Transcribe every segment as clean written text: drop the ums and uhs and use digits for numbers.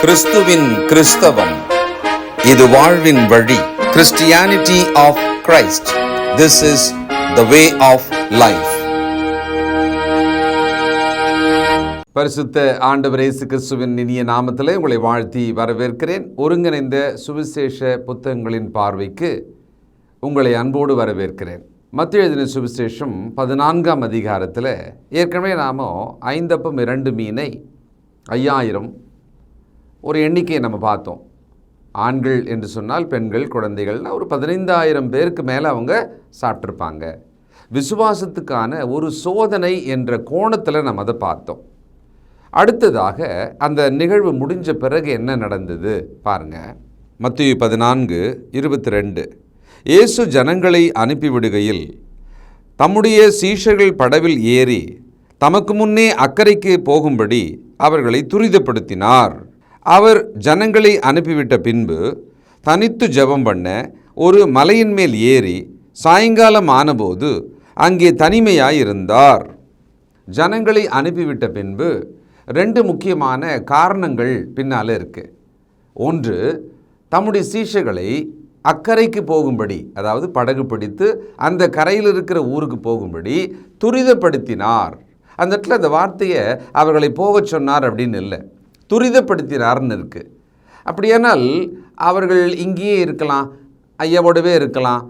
கிறிஸ்துவின் கிறிஸ்தவம், இது வாழ்வின் வழி. Christianity of Christ. This is the way of life. பரிசுத்த ஆண்டவர் இயேசு கிறிஸ்துவின் இனிய நாமத்திலே உங்களை வாழ்த்தி வரவேற்கிறேன். ஒருங்கிணைந்த சுவிசேஷ புத்தகங்களின் பார்வைக்கு உங்களை அன்போடு வரவேற்கிறேன். மத்தேயு எழுதின சுவிசேஷம் 14ஆம் அதிகாரத்தில் ஏற்கனவே நாம் 5 அப்பம் 2 மீனை 5000 ஒரு எண்ணிக்கையை நம்ம பார்த்தோம். ஆண்கள் என்று சொன்னால் பெண்கள், குழந்தைகள்னா ஒரு 15000 பேருக்கு மேலே அவங்க சாப்பிட்ருப்பாங்க. விசுவாசத்துக்கான ஒரு சோதனை என்ற கோணத்தில் நம்ம அதை பார்த்தோம். அடுத்ததாக அந்த நிகழ்வு முடிஞ்ச பிறகு என்ன நடந்தது பாருங்கள். மத்தேயு 14:22. இயேசு ஜனங்களை அனுப்பிவிடுகையில் தம்முடைய சீஷர்கள் படவில் ஏறி தமக்கு முன்னே அக்கறைக்கு போகும்படி அவர்களை துரிதப்படுத்தினார். அவர் ஜனங்களை அனுப்பிவிட்ட பின்பு தனித்து ஜெபம் பண்ண ஒரு மலையின் மேல் ஏறி சாயங்காலம் ஆனபோது அங்கே தனிமையாயிருந்தார். ஜனங்களை அனுப்பிவிட்ட பின்பு 2 முக்கியமான காரணங்கள் பின்னால் இருக்கு. ஒன்று, தம்முடைய சீஷர்களை அக்கறைக்கு போகும்படி, அதாவது படகு பிடித்து அந்த கரையில் இருக்கிற ஊருக்கு போகும்படி துரிதப்படுத்தினார். அந்த இடத்துல அந்த வார்த்தையை அவர்களை போகச் சொன்னார் அப்படின்னு இல்லை, துரிதப்படுத்தினார்னு இருக்குது. அப்படியானால் அவர்கள் இங்கேயே இருக்கலாம், ஐயாவோடவே இருக்கலாம்,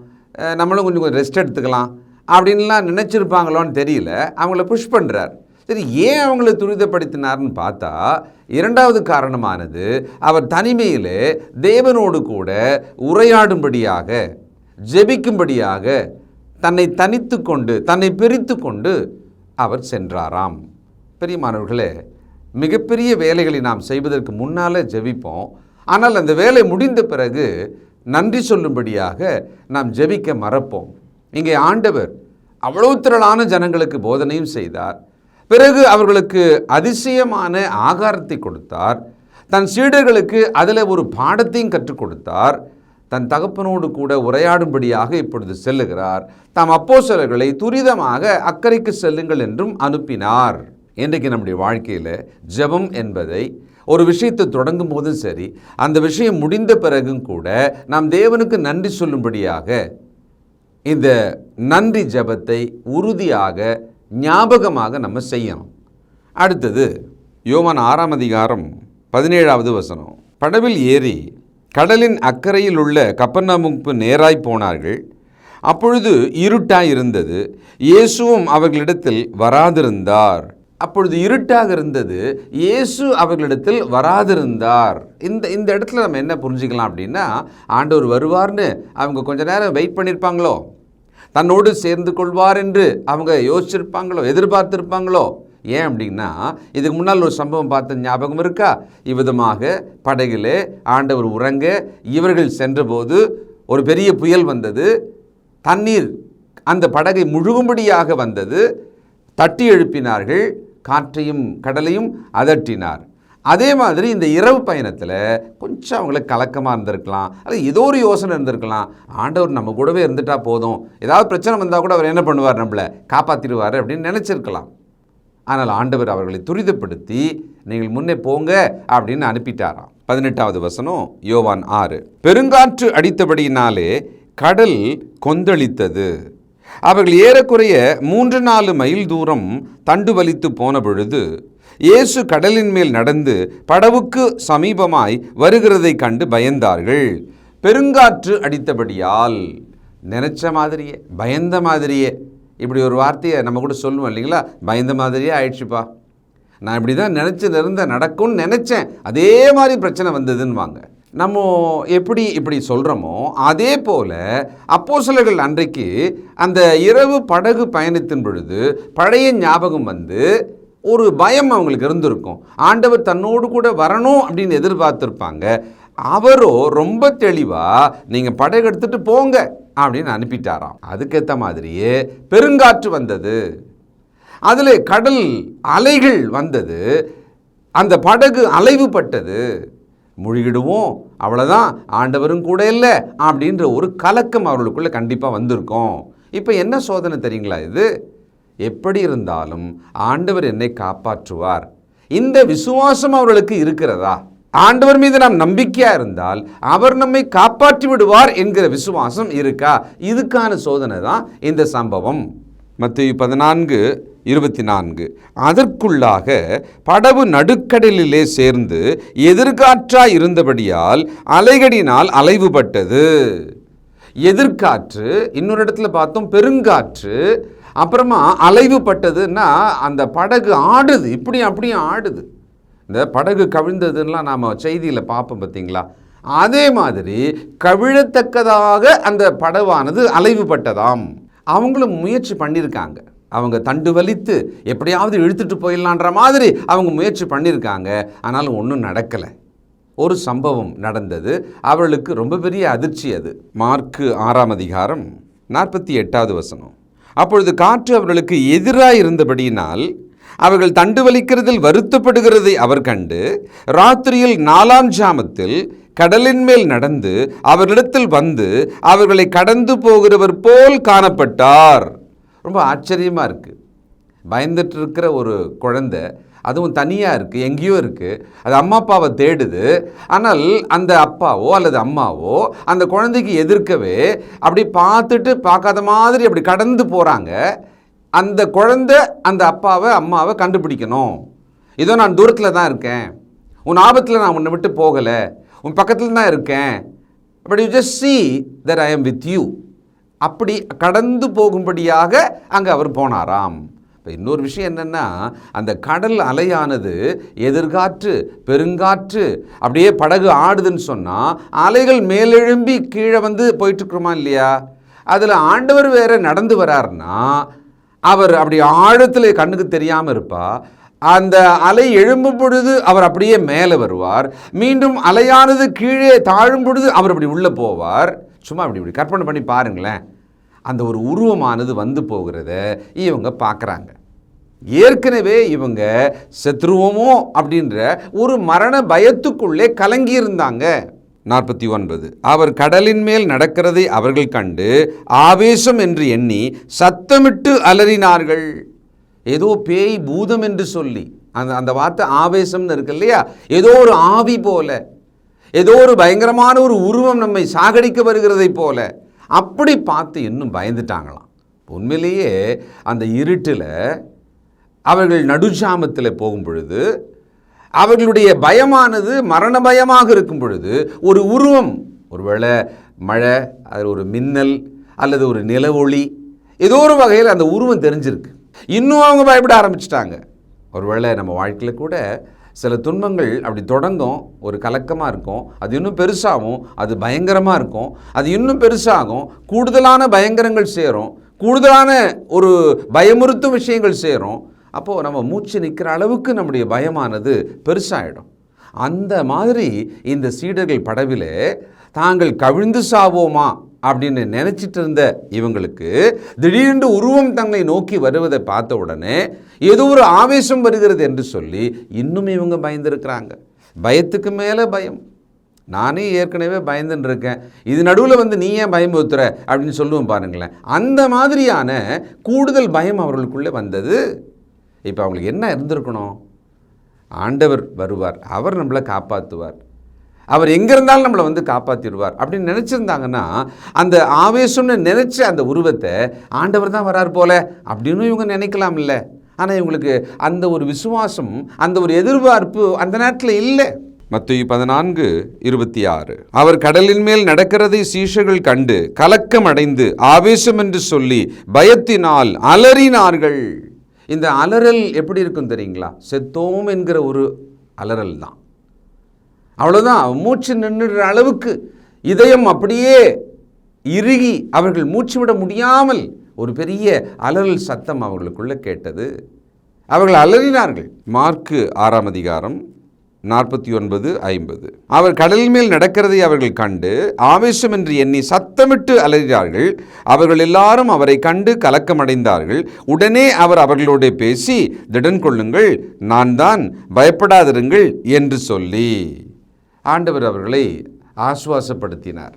நம்மளும் கொஞ்சம் ரெஸ்ட் எடுத்துக்கலாம் அப்படின்லாம் நினச்சிருப்பாங்களோன்னு தெரியல. அவங்கள புஷ் பண்ணுறார். சரி, ஏன் அவங்கள துரிதப்படுத்தினார்னு பார்த்தா, 2வது காரணமானது அவர் தனிமையிலே தேவனோடு கூட உரையாடும்படியாக, ஜெபிக்கும்படியாக தன்னை தனித்து கொண்டு, தன்னை பிரித்து கொண்டு அவர் சென்றாராம். பிரியமானவர்களே, மிகப்பெரிய வேலைகளை நாம் செய்வதற்கு முன்னால் ஜெபிப்போம். ஆனால் அந்த வேலை முடிந்த பிறகு நன்றி சொல்லும்படியாக நாம் ஜெபிக்க மறப்போம். இங்கே ஆண்டவர் அவ்வளவு திரளான ஜனங்களுக்கு போதனையும் செய்தார். பிறகு அவர்களுக்கு அதிசயமான ஆகாரத்தை கொடுத்தார். தன் சீடர்களுக்கு அதில் ஒரு பாடத்தையும் கற்றுக் கொடுத்தார். தன் தகப்பனோடு கூட உரையாடும்படியாக இப்பொழுது செல்லுகிறார். தாம் அப்போஸ்தலர்களை துரிதமாக அக்கறைக்கு செல்லுங்கள் என்றும் அனுப்பினார். இன்றைக்கு நம்முடைய வாழ்க்கையில் ஜெபம் என்பதை ஒரு விஷயத்தை தொடங்கும் போதும் சரி, அந்த விஷயம் முடிந்த பிறகும் கூட நாம் தேவனுக்கு நன்றி சொல்லும்படியாக இந்த நன்றி ஜெபத்தை உறுதியாக, ஞாபகமாக நம்ம செய்யணும். அடுத்தது யோவான் 6ஆம் அதிகாரம் 17வது வசனம். படவில் ஏறி கடலின் அக்கறையில் உள்ள கப்பர்நகூமுக்கு நேராய் போனார்கள். அப்பொழுது இருட்டாய் இருந்தது. இயேசுவும் அவர்களிடத்தில் வராதிருந்தார். அப்பொழுது இருட்டாக இருந்தது, இயேசு அவர்களிடத்தில் வராதிருந்தார். இந்த இடத்துல நம்ம என்ன புரிஞ்சுக்கலாம் அப்படின்னா, ஆண்டவர் வருவார்னு அவங்க கொஞ்ச நேரம் வெயிட் பண்ணியிருப்பாங்களோ, தன்னோடு சேர்ந்து கொள்வார் என்று அவங்க யோசிச்சிருப்பாங்களோ, எதிர்பார்த்திருப்பாங்களோ. ஏன் அப்படின்னா, இதுக்கு முன்னால் ஒரு சம்பவம் பார்த்த ஞாபகம் இருக்கா? இவ்விதமாக படகிலே ஆண்டவர் உறங்க இவர்கள் சென்றபோது ஒரு பெரிய புயல் வந்தது. தண்ணீர் அந்த படகை முழுகும்படியாக வந்தது. தட்டி எழுப்பினார்கள், காற்றையும் கடலையும் அதட்டினார். அதே மாதிரி இந்த இரவு பயணத்தில் கொஞ்சம் அவங்களுக்கு கலக்கமாக இருந்திருக்கலாம், அது ஏதோ ஒரு யோசனை இருந்திருக்கலாம். ஆண்டவர் நம்ம கூடவே இருந்துட்டா போதும், ஏதாவது பிரச்சனை வந்தால் கூட அவர் என்ன பண்ணுவார், நம்மளை காப்பாற்றிடுவார் அப்படின்னு நினச்சிருக்கலாம். ஆனால் ஆண்டவர் அவர்களை துரிதப்படுத்தி நீங்கள் முன்னே போங்க அப்படின்னு அனுப்பிட்டாராம். 18வது வசனம், யோவான் 6. பெருங்காற்று அடித்தபடியினாலே கடல் கொந்தளித்தது. அவர்கள் ஏறக்குறைய 3-4 மைல் தூரம் தண்டு வலித்து போன பொழுது இயேசு கடலின் மேல் நடந்து படவுக்கு சமீபமாய் வருகிறதை கண்டு பயந்தார்கள். பெருங்காற்று அடித்தபடியால், நினைச்ச மாதிரியே, பயந்த மாதிரியே, இப்படி ஒரு வார்த்தையை நம்ம கூட சொல்லுவோம் இல்லைங்களா, பயந்த மாதிரியே ஆயிடுச்சுப்பா, நான் இப்படி தான் நடக்கும்னு நினச்சேன், அதே மாதிரி பிரச்சனை வந்ததுன்னுவாங்க. நம்ம எப்படி இப்படி சொல்கிறோமோ அதே போல் அப்போஸ்தலர்கள் அன்றைக்கு அந்த இரவு படகு பயணத்தின் பொழுது பழைய ஞாபகம் வந்து ஒரு பயம் அவங்களுக்கு இருந்திருக்கும். ஆண்டவர் தன்னோடு கூட வரணும் அப்படின்னு எதிர்பார்த்துருப்பாங்க. அவரோ ரொம்ப தெளிவாக நீங்கள் படகு எடுத்துகிட்டு போங்க அப்படின்னு அனுப்பிட்டாராம். அதுக்கேற்ற மாதிரியே பெருங்காற்று வந்தது, அதில் கடல் அலைகள் வந்தது, அந்த படகு அலைவுபட்டது. முழுகிடுவோம், அவ்வளோதான், ஆண்டவரும் கூட இல்லை அப்படின்ற ஒரு கலக்கம் அவர்களுக்குள்ளே கண்டிப்பாக வந்திருக்கும். இப்போ என்ன சோதனை தெரியுங்களா இது? எப்படி இருந்தாலும் ஆண்டவர் என்னை காப்பாற்றுவார், இந்த விசுவாசம் அவர்களுக்கு இருக்கிறதா? ஆண்டவர் மீது நாம் நம்பிக்கையாக இருந்தால் அவர் நம்மை காப்பாற்றி விடுவார் என்கிற விசுவாசம் இருக்கா? இதுக்கான சோதனை தான் இந்த சம்பவம். மத்தேயு 14:24. அதற்குள்ளாக படவு நடுக்கடலிலே சேர்ந்து எதிர்காற்றாய் இருந்தபடியால் அலைகளினால் அலைவுபட்டது. எதிர்காற்று, இன்னொரு இடத்துல பார்த்தோம் பெருங்காற்று, அப்புறமா அலைவுபட்டதுன்னா அந்த படகு ஆடுது, இப்படியும் அப்படியும் ஆடுது. இந்த படகு கவிழ்ந்ததுன்னா நாம் செய்தியில் பார்ப்போம் பார்த்தீங்களா? அதே மாதிரி கவிழத்தக்கதாக அந்த படவானது அலைவுபட்டதாம். அவங்களும் முயற்சி பண்ணியிருக்காங்க. அவங்க தண்டு வலித்து எப்படியாவது இழுத்துட்டு போயிடலான்ற மாதிரி அவங்க முயற்சி பண்ணியிருக்காங்க. ஆனாலும் ஒன்றும் நடக்கலை. ஒரு சம்பவம் நடந்தது. அவர்களுக்கு ரொம்ப பெரிய அதிர்ச்சி அது. மார்க்கு 6:48. அப்பொழுது காற்று அவர்களுக்கு எதிராக இருந்தபடியினால் அவர்கள் தண்டு வலிக்கிறதில் வருத்தப்படுகிறதை அவர் கண்டு ராத்திரியில் 4ஆம் ஜாமத்தில் கடலின் மேல் நடந்து அவர்களிடத்தில் வந்து அவர்களை கடந்து போகிறவர் போல் காணப்பட்டார். ரொம்ப ஆச்சரியமாக இருக்குது. பயந்துட்டு இருக்கிற ஒரு குழந்தை, அதுவும் தனியாக இருக்குது, எங்கேயோ இருக்குது, அது அம்மா அப்பாவை தேடுது. ஆனால் அந்த அப்பாவோ அல்லது அம்மாவோ அந்த குழந்தைக்கு எதிர்க்கவே அப்படி பார்த்துட்டு பார்க்காத மாதிரி அப்படி கடந்து போகிறாங்க. அந்த குழந்தை அந்த அப்பாவை அம்மாவை கண்டுபிடிக்கணும். இதோ நான் தூரத்தில் தான் இருக்கேன், உன் ஆபத்தில் நான் உன்னை விட்டு போகலை, உன் பக்கத்தில் தான் இருக்கேன், but you just see that I am with you. அப்படி கடந்து போகும்படியாக அங்கே அவர் போனாராம். இப்போ இன்னொரு விஷயம் என்னென்னா, அந்த கடல் அலையானது எதிர்காற்று பெருங்காற்று அப்படியே படகு ஆடுதுன்னு சொன்னால் அலைகள் மேலெழும்பி கீழே வந்து போயிட்டுருக்குறோமா இல்லையா? அதில் ஆண்டவர் வேற நடந்து வராருன்னா அவர் அப்படி ஆழத்தில் கண்ணுக்கு தெரியாமல் இருப்பா. அந்த அலை எழும்பும் பொழுது அவர் அப்படியே மேலே வருவார், மீண்டும் அலையானது கீழே தாழும் பொழுது அவர் அப்படி உள்ளே போவார். சும்மா இப்படி கற்பனை பண்ணி பாருங்களேன். அந்த ஒரு உருவமானது வந்து போகிறத இவங்க பார்க்குறாங்க. ஏற்கனவே இவங்க செத்துருவோமோ அப்படின்ற ஒரு மரண பயத்துக்குள்ளே கலங்கியிருந்தாங்க. 49. அவர் கடலின் மேல் நடக்கிறதை அவர்கள் கண்டு ஆவேசம் என்று எண்ணி சத்தமிட்டு அலறினார்கள். ஏதோ பேய் பூதம் என்று சொல்லி அந்த வார்த்தை ஆவேசம்னு இருக்கு இல்லையா? ஏதோ ஒரு ஆவி போல, ஏதோ ஒரு பயங்கரமான ஒரு உருவம் நம்மை சாகடிக்க வருகிறதை போல அப்படி பார்த்து இன்னும் பயந்துட்டாங்களாம். உண்மையிலேயே அந்த இருட்டில் அவர்கள் நடுஜாமத்தில் போகும் பொழுது அவர்களுடைய பயமானது மரண பயமாக இருக்கும் பொழுது ஒரு உருவம், ஒருவேளை மழை, அது ஒரு மின்னல் அல்லது ஒரு நில ஒளி, ஏதோ ஒரு வகையில் அந்த உருவம் தெரிஞ்சிருக்கு. இன்னும் அவங்க பயப்பட ஆரம்பிச்சிட்டாங்க. ஒருவேளை நம்ம வாழ்க்கையில் கூட சில துன்பங்கள் அப்படி தொடங்கும், ஒரு கலக்கமாக இருக்கும், அது இன்னும் பெருசாகும், அது பயங்கரமாக இருக்கும், அது இன்னும் பெருசாகும், கூடுதலான பயங்கரங்கள் சேரும், கூடுதலான ஒரு பயமுறுத்தும் விஷயங்கள் சேரும். அப்போது நம்ம மூச்சு நிற்கிற அளவுக்கு நம்முடைய பயமானது பெருசாகிடும். அந்த மாதிரி இந்த சீடர்கள் படவிலே தாங்கள் கவிழ்ந்து சாவோமா அப்படின்னு நினச்சிட்டு இருந்த இவங்களுக்கு திடீரென்று உருவம் தங்களை நோக்கி வருவதை பார்த்த உடனே ஏதோ ஒரு ஆவேசம் வருகிறது என்று சொல்லி இன்னும் இவங்க பயந்துருக்கிறாங்க. பயத்துக்கு மேலே பயம். நானே ஏற்கனவே பயந்துன்னு இருக்கேன், இது நடுவில் வந்து நீ ஏன் பயமுறுத்துற அப்படின்னு சொல்லுவேன் பாருங்களேன். அந்த மாதிரியான கூடுதல் பயம் அவர்களுக்குள்ளே வந்தது. இப்போ அவங்களுக்கு என்ன இருந்திருக்கணும்? ஆண்டவர் வருவார், அவர் நம்மளை காப்பாற்றுவார், அவர் எங்கே இருந்தாலும் நம்மளை வந்து காப்பாற்றிடுவார் அப்படின்னு நினச்சிருந்தாங்கன்னா அந்த ஆவேசம்னு நினச்ச அந்த உருவத்தை ஆண்டவர் தான் வரார் போல அப்படின்னு இவங்க நினைக்கலாம் இல்லை. ஆனால் இவங்களுக்கு அந்த ஒரு விசுவாசம், அந்த ஒரு எதிர்பார்ப்பு அந்த நேரத்தில் இல்லை. மத்தேயு 14:26. அவர் கடலின் மேல் நடக்கிறதை சீஷர்கள் கண்டு கலக்கம் அடைந்து ஆவேசம் என்று சொல்லி பயத்தினால் அலறினார்கள். இந்த அலறல் எப்படி இருக்கும் தெரியுங்களா? செத்தோம் என்கிற ஒரு அலறல் தான். அவ்வளோதான், மூச்சு நின்றுற அளவுக்கு இதயம் அப்படியே இறுகி அவர்கள் மூச்சு விட முடியாமல் ஒரு பெரிய அலறல் சத்தம் அவர்களுக்குள்ள கேட்டது. அவர்கள் அலறினார்கள். மார்க்கு 6:49-50. அவர் கடலின் மேல் நடக்கிறதை அவர்கள் கண்டு ஆவேசம் என்று எண்ணி சத்தமிட்டு அலறினார்கள். அவர்கள் எல்லாரும் அவரை கண்டு கலக்கமடைந்தார்கள். உடனே அவர் அவர்களோடு பேசி, திடன் கொள்ளுங்கள், நான் தான், பயப்படாதிருங்கள் என்று சொல்லி ஆண்டவர் அவர்களை ஆசுவாசப்படுத்தினார்.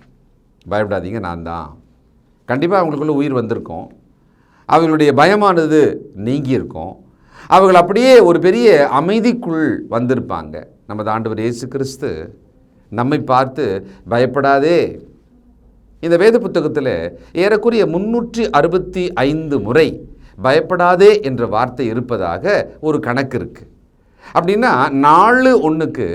பயப்படாதீங்க, நான் தான். கண்டிப்பாக அவங்களுக்குள்ள உயிர் வந்திருக்கும், அவர்களுடைய பயமானது நீங்கியிருக்கும், அவர்கள் அப்படியே ஒரு பெரிய அமைதிக்குள் வந்திருப்பாங்க. நமது ஆண்டவர் இயேசு கிறிஸ்து நம்மை பார்த்து பயப்படாதே. இந்த வேத புத்தகத்தில் ஏறக்குறைய 365 முறை பயப்படாதே என்ற வார்த்தை இருப்பதாக ஒரு கணக்கு இருக்குது. அப்படின்னா 4:1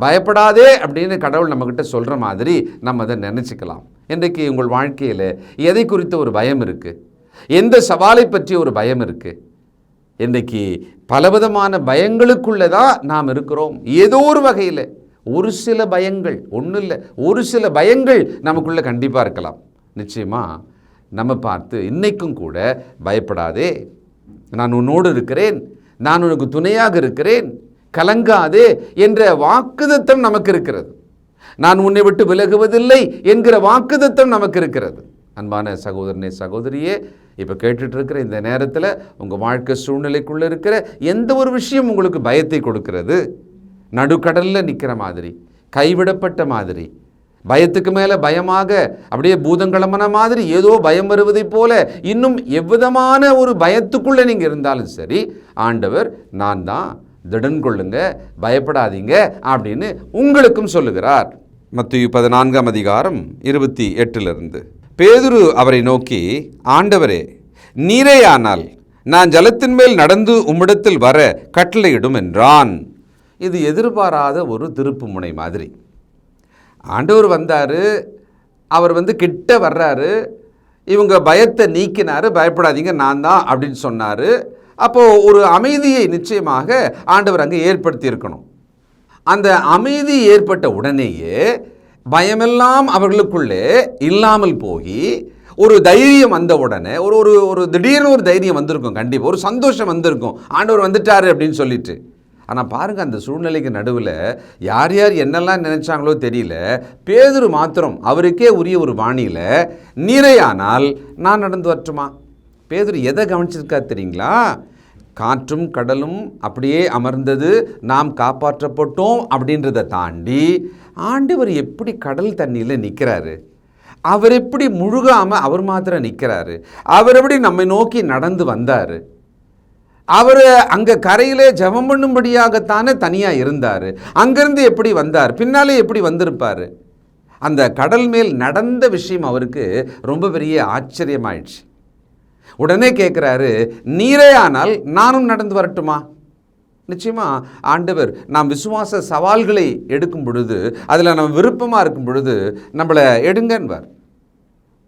பயப்படாதே அப்படின்னு கடவுள் நம்மக்கிட்ட சொல்கிற மாதிரி நம்ம அதை நினச்சிக்கலாம். இன்றைக்கு உங்கள் வாழ்க்கையில் எதை குறித்த ஒரு பயம் இருக்குது? எந்த சவாலை பற்றி ஒரு பயம் இருக்குது? இன்றைக்கி பலவிதமான பயங்களுக்குள்ளே தான் நாம் இருக்கிறோம். ஏதோ ஒரு வகையில் ஒரு சில பயங்கள், ஒன்றும் இல்லை, ஒரு சில பயங்கள் நமக்குள்ளே கண்டிப்பாக இருக்கலாம். நிச்சயமாக நம்ம பார்த்து இன்றைக்கும் கூட பயப்படாதே, நான் உன்னோடு இருக்கிறேன், நான் உனக்கு துணையாக இருக்கிறேன், கலங்காதே என்ற வாக்குத்தத்தம் நமக்கு இருக்கிறது. நான் உன்னை விட்டு விலகுவதில்லை என்கிற வாக்குத்தத்தம் நமக்கு இருக்கிறது. அன்பான சகோதரனே, சகோதரியே, இப்போ கேட்டுட்டு இருக்கிற இந்த நேரத்தில் உங்கள் வாழ்க்கை சூழ்நிலைக்குள்ளே இருக்கிற எந்த ஒரு விஷயம் உங்களுக்கு பயத்தை கொடுக்கிறது? நடுக்கடலில் நிற்கிற மாதிரி, கைவிடப்பட்ட மாதிரி, பயத்துக்கு மேலே பயமாக அப்படியே பூதங்களமன மாதிரி ஏதோ பயம் வருவதை போல இன்னும் எவ்விதமான ஒரு பயத்துக்குள்ளே நீங்கள் இருந்தாலும் சரி, ஆண்டவர் நான் தான், திடன் கொள்ளுங்க, பயப்படாதீங்க அப்படின்னு உங்களுக்கும் சொல்லுகிறார். மத்தேயு 14:28 பேதுரு அவரை நோக்கி, ஆண்டவரே, நீரேயானால் நான் ஜலத்தின் மேல் நடந்து உம்மிடத்தில் வர கட்டளையிடும் என்றான். இது எதிர்பாராத ஒரு திருப்பு முனை மாதிரி. ஆண்டவர் வந்தார், அவர் கிட்ட வர்றாரு, இவங்க பயத்தை நீக்கினார், பயப்படாதீங்க நான் தான் அப்படின்னு சொன்னார். அப்போது ஒரு அமைதியை நிச்சயமாக ஆண்டவர் அங்கே ஏற்படுத்தி இருக்கணும். அந்த அமைதி ஏற்பட்ட உடனேயே பயமெல்லாம் அவர்களுக்குள்ளே இல்லாமல் போய் ஒரு தைரியம் வந்த உடனே ஒரு திடீர்னு ஒரு தைரியம் வந்திருக்கும், கண்டிப்பாக ஒரு சந்தோஷம் வந்திருக்கும், ஆண்டவர் வந்துட்டார் அப்படின்னு சொல்லிட்டு. ஆனால் பாருங்கள், அந்த சூழ்நிலைக்கு நடுவில் யார் யார் என்னெல்லாம் நினச்சாங்களோ தெரியல, பேதுரு மாத்திரம் அவருக்கே உரிய ஒரு வாணியில், நீரையானால் நான் நடந்து வரட்டுமா? பேதுரு எதை கவனிச்சிருக்கா தெரியுங்களா? காற்றும் கடலும் அப்படியே அமர்ந்தது, நாம் காப்பாற்றப்பட்டோம் அப்படின்றத தாண்டி ஆண்டவர் எப்படி கடல் தண்ணியில் நிற்கிறாரு, அவர் எப்படி முழுகாமல் அவர் மாத்திரம் நிற்கிறாரு, அவர் எப்படி நம்மை நோக்கி நடந்து வந்தார், அவர் அங்கே கரையிலே ஜெபம் பண்ணும்படியாகத்தானே தனியாக இருந்தார், அங்கேருந்து எப்படி வந்தார், பின்னாலே எப்படி வந்திருப்பார். அந்த கடல் மேல் நடந்த விஷயம் அவருக்கு ரொம்ப பெரிய ஆச்சரியமாயிடுச்சு. உடனே கேட்குறாரு, நீரே ஆனால் நானும் நடந்து வரட்டுமா? நிச்சயமாக ஆண்டவர் நாம் விசுவாச சவால்களை எடுக்கும் பொழுது, அதில் நம்ம விருப்பமாக இருக்கும் பொழுது நம்மளை எடுங்கன்வார்.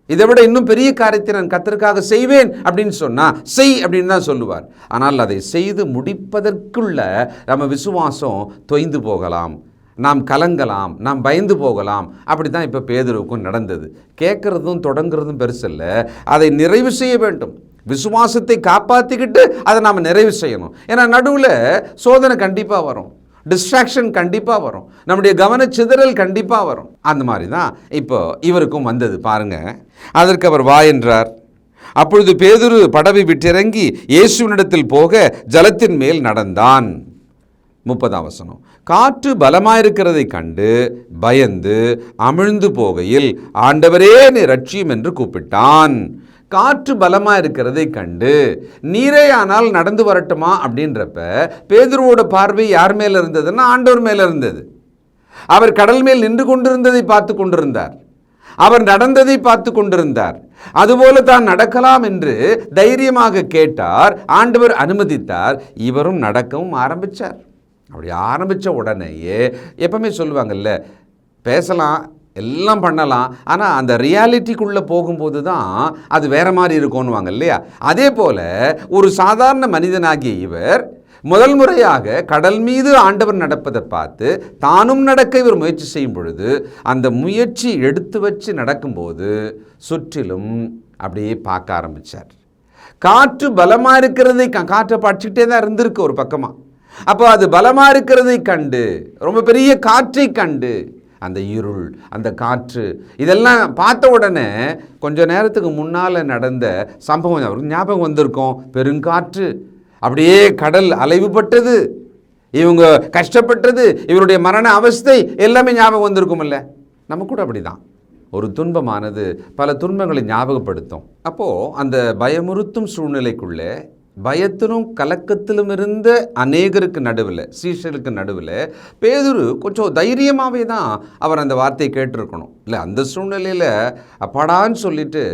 இதை விட இன்னும் பெரிய காரியத்தை நான் கர்த்தருக்காக செய்வேன் அப்படின்னு சொன்னால் செய் அப்படின்னு தான் சொல்லுவார். ஆனால் அதை செய்து முடிப்பதற்குள்ள நம்ம விசுவாசம் தொய்ந்து போகலாம், நாம் கலங்கலாம், நாம் பயந்து போகலாம். அப்படி தான் இப்போ பேதுருவுக்கும் நடந்தது. கேட்குறதும் தொடங்குறதும் பெருசல்ல, அதை நிறைவு செய்ய வேண்டும். விசுவாசத்தை காப்பாற்றிக்கிட்டு அதை நாம் நிறைவு செய்யணும். ஏன்னா நடுவில் சோதனை கண்டிப்பாக வரும், டிஸ்ட்ராக்ஷன் கண்டிப்பாக வரும், நம்முடைய கவனச்சிதறல் கண்டிப்பாக வரும். அந்த மாதிரி தான் இப்போ இவருக்கும் வந்தது பாருங்கள். அதற்கு அவர் வா என்றார். அப்பொழுது பேதுரு படவை விட்டிறங்கி இயேசுவினிடத்தில் போக ஜலத்தின் மேல் நடந்தான். 30 காற்று பலமாயிருக்கிறதை கண்டு பயந்து அமிழ்ந்து போகையில், ஆண்டவரே நீ ரட்சியும் என்று கூப்பிட்டான். காற்று பலமாக இருக்கிறதை கண்டு நீரே ஆனால் நடந்து வரட்டுமா அப்படின்றப்ப பேதுருவோட பார்வை யார் மேலே இருந்ததுன்னா ஆண்டவர் மேலே இருந்தது. அவர் கடல் மேல் நின்று கொண்டிருந்ததை பார்த்து கொண்டிருந்தார், அவர் நடந்ததை பார்த்து கொண்டிருந்தார். அதுபோல தான் நடக்கலாம் என்று தைரியமாக கேட்டார், ஆண்டவர் அனுமதித்தார், இவரும் நடக்கவும் ஆரம்பித்தார். அப்படி ஆரம்பித்த உடனேயே எப்பவுமே சொல்லுவாங்கல்ல, பேசலாம் எல்லாம் பண்ணலாம், ஆனால் அந்த ரியாலிட்டிக்குள்ளே போகும்போது தான் அது வேற மாதிரி இருக்கும்னுவாங்க இல்லையா? அதே போல் ஒரு சாதாரண மனிதனாகிய இவர் முதல் முறையாக கடல் மீது ஆண்டவர் நடப்பதை பார்த்து தானும் நடக்க இவர் முயற்சி செய்யும் பொழுது, அந்த முயற்சி எடுத்து வச்சு நடக்கும்போது சுற்றிலும் அப்படியே பார்க்க ஆரம்பித்தார். காற்று பலமாக இருக்கிறதை காற்றை படிச்சுக்கிட்டே தான் இருந்திருக்கு ஒரு பக்கமாக. அப்போ அது பலமாக இருக்கிறதை கண்டு, ரொம்ப பெரிய காற்றை கண்டு, அந்த இருள், அந்த காற்று இதெல்லாம் பார்த்த உடனே கொஞ்ச நேரத்துக்கு முன்னால் நடந்த சம்பவம் அவருக்கு ஞாபகம் வந்திருக்கும். பெருங்காற்று, அப்படியே கடல் அலைவுபட்டது, இவங்க கஷ்டப்பட்டது, இவருடைய மரண அவஸ்தை எல்லாமே ஞாபகம் வந்திருக்கும். இல்லை, நம்ம கூட அப்படி தான். ஒரு துன்பமானது பல துன்பங்களை ஞாபகப்படுத்தும். அப்போது அந்த பயமுறுத்தும் சூழ்நிலைக்குள்ளே பயத்திலும் கலக்கத்திலும் இருந்த அநேகருக்கு நடுவில், சீஷருக்கு நடுவில் பேதுரு கொஞ்சம் தைரியமாகவே தான் அவர் அந்த வார்த்தையை கேட்டிருக்கணும். இல்லை, அந்த சூழ்நிலையில் அப்பாடான்னு சொல்லிட்டு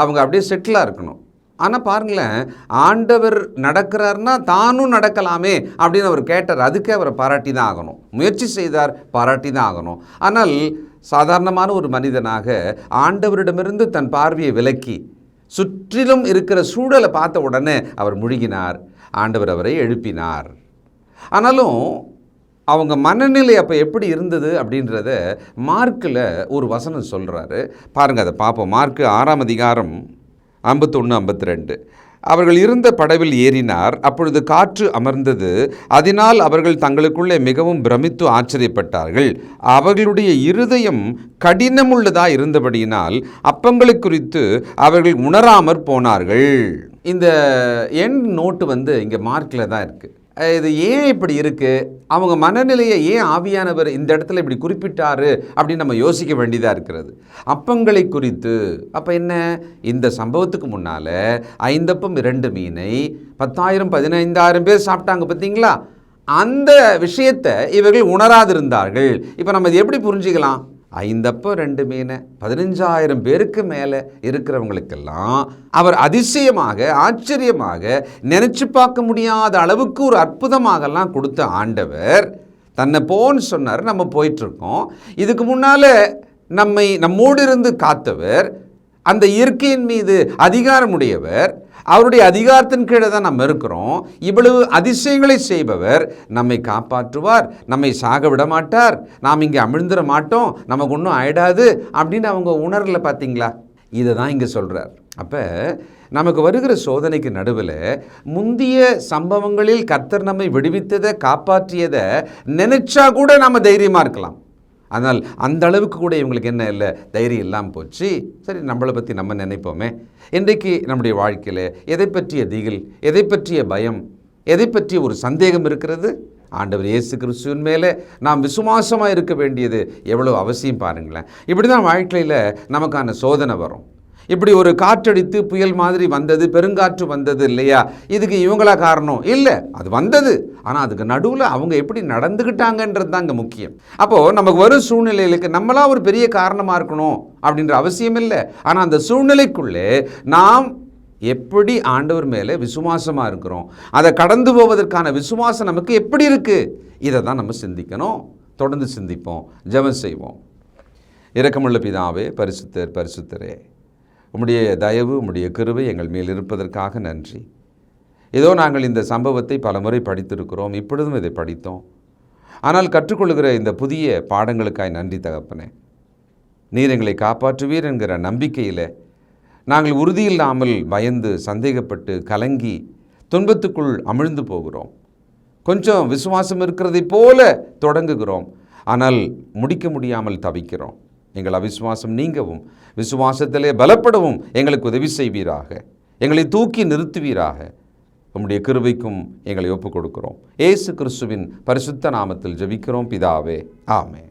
அவங்க அப்படியே செட்டிலாக இருக்கணும். ஆனால் பாருங்களேன், ஆண்டவர் நடக்கிறார்னா தானும் நடக்கலாமே அப்படின்னு அவர் கேட்டார். அதுக்கே அவரை பாராட்டி தான் ஆகணும். முயற்சி செய்தார், பாராட்டி தான் ஆகணும். ஆனால் சாதாரணமான ஒரு மனிதனாக ஆண்டவரிடமிருந்து தன் பார்வையை விலக்கி சுற்றிலும் இருக்கிற சூழலை பார்த்த உடனே அவர் முழுகினார். ஆண்டவர் அவரை எழுப்பினார். ஆனாலும் அவங்க மனநிலை அப்போ எப்படி இருந்தது அப்படின்றத மார்க்கில் ஒரு வசனம் சொல்கிறாரு. பாருங்கள், அதை பார்ப்போம். மார்க்கு 6ஆம் அதிகாரம் 51-52. அவர்கள் இருந்த படவில் ஏறினார். அப்பொழுது காற்று அமர்ந்தது. அதனால் அவர்கள் தங்களுக்குள்ளே மிகவும் பிரமித்து ஆச்சரியப்பட்டார்கள். அவர்களுடைய இருதயம் கடினமுள்ளதாக இருந்தபடியினால் அப்பங்களை குறித்து அவர்கள் உணராமற் போனார்கள். இந்த எண் நோட்டு இங்கே மார்க்கில் தான் இருக்குது. இது ஏன் இப்படி இருக்குது, அவங்க மனநிலையை ஏன் ஆவியானவர் இந்த இடத்துல இப்படி குறிப்பிட்டாரு அப்படின்னு நம்ம யோசிக்க வேண்டியதாக இருக்கிறது. அப்பங்களை குறித்து, அப்போ என்ன, இந்த சம்பவத்துக்கு முன்னால் 5 அப்பம் 2 மீனை 10,000 15,000 பேர் சாப்பிட்டாங்க பார்த்தீங்களா, அந்த விஷயத்தை இவர்கள் உணராதிருந்தார்கள். இப்போ நம்ம இது எப்படி புரிஞ்சிக்கலாம்? 5 அப்பம் 2 மீன் 15,000 பேருக்கு மேலே இருக்கிறவங்களுக்கெல்லாம் அவர் அதிசயமாக, ஆச்சரியமாக, நினைச்சு பார்க்க முடியாத அளவுக்கு ஒரு அற்புதமாகலாம் கொடுத்த ஆண்டவர் தன்னை போன்னு சொன்னார். நம்ம போயிட்டுருக்கோம். இதுக்கு முன்னால் நம்மோடு இருந்து காத்தவர், அந்த இயற்கையின் மீது அதிகாரமுடையவர், அவருடைய அதிகாரத்தின் கீழே தான் நம்ம இருக்கிறோம். இவ்வளவு அதிசயங்களை செய்பவர் நம்மை காப்பாற்றுவார், நம்மை சாக விட மாட்டார், நாம் இங்கே அமிழ்ந்துட மாட்டோம், நமக்கு ஒன்றும் ஆயிடாது அப்படின்னு அவங்க உணரல. பார்த்தீங்களா? இதை தான் இங்கே சொல்கிறார். அப்போ நமக்கு வருகிற சோதனைக்கு நடுவில் முந்திய சம்பவங்களில் கர்த்தர் நம்மை விடுவித்ததை, காப்பாற்றியதை நினைச்சா கூட நம்ம தைரியமாக இருக்கலாம். அதனால் அந்த அளவுக்கு கூட இவங்களுக்கு என்ன இல்லை, தைரியம் இல்லாமல் போச்சு. சரி, நம்மளை பற்றி நம்ம நினைப்போமே. இன்றைக்கு நம்முடைய வாழ்க்கையில் எதை பற்றிய திகில், எதை பற்றிய பயம், எதை பற்றிய ஒரு சந்தேகம் இருக்கிறது? ஆண்டவர் இயேசு கிறிஸ்துவின் மேலே நாம் விசுவாசமாக இருக்க வேண்டியது எவ்வளோ அவசியம் பாருங்களேன். இப்படி தான் வாழ்க்கையில் நமக்கான சோதனை வரும். இப்படி ஒரு காற்றடித்து புயல் மாதிரி வந்தது, பெருங்காற்று வந்தது இல்லையா, இதுக்கு இவங்களா காரணம் இல்லை, அது வந்தது. ஆனால் அதுக்கு நடுவில் அவங்க எப்படி நடந்துக்கிட்டாங்கன்றது தான் இங்கே முக்கியம். அப்போது நமக்கு வரும் சூழ்நிலைகளுக்கு நம்மளாம் ஒரு பெரிய காரணமாக இருக்கணும் அப்படின்ற அவசியம் இல்லை. ஆனால் அந்த சூழ்நிலைக்குள்ளே நாம் எப்படி ஆண்டவர் மேலே விசுவாசமாக இருக்கிறோம், அதை கடந்து போவதற்கான விசுவாசம் நமக்கு எப்படி இருக்குது, இதை தான் நம்ம சிந்திக்கணும். தொடர்ந்து சிந்திப்போம், ஜெபம் செய்வோம். இரக்கமுள்ள பிதாவே, பரிசுத்தரே, உம்முடைய தயவு, உம்முடைய கிருபை எங்கள் மேல் இருப்பதற்காக நன்றி. ஏதோ நாங்கள் இந்த சம்பவத்தை பலமுறை படித்திருக்கிறோம், இப்பொழுதும் இதை படித்தோம். ஆனால் கற்றுக்கொள்கிற இந்த புதிய பாடங்களுக்காய் நன்றி தகப்பனே. நீர் எங்களை காப்பாற்றுவீர் என்கிற நம்பிக்கையில் நாங்கள் உறுதியில்லாமல் பயந்து, சந்தேகப்பட்டு, கலங்கி துன்பத்துக்குள் அமிழ்ந்து போகிறோம். கொஞ்சம் விசுவாசம் இருக்கிறதை போல தொடங்குகிறோம், ஆனால் முடிக்க முடியாமல் தவிக்கிறோம். எங்கள் அவிசுவாசம் நீங்கவும், விசுவாசத்திலே பலப்படவும் எங்களுக்கு உதவி செய்வீராக. எங்களை தூக்கி நிறுத்துவீராக. உம்முடைய கிருபைக்கும் எங்களை ஒப்புக் கொடுக்கிறோம். இயேசு கிறிஸ்துவின் பரிசுத்த நாமத்தில் ஜெபிக்கிறோம் பிதாவே, ஆமென்.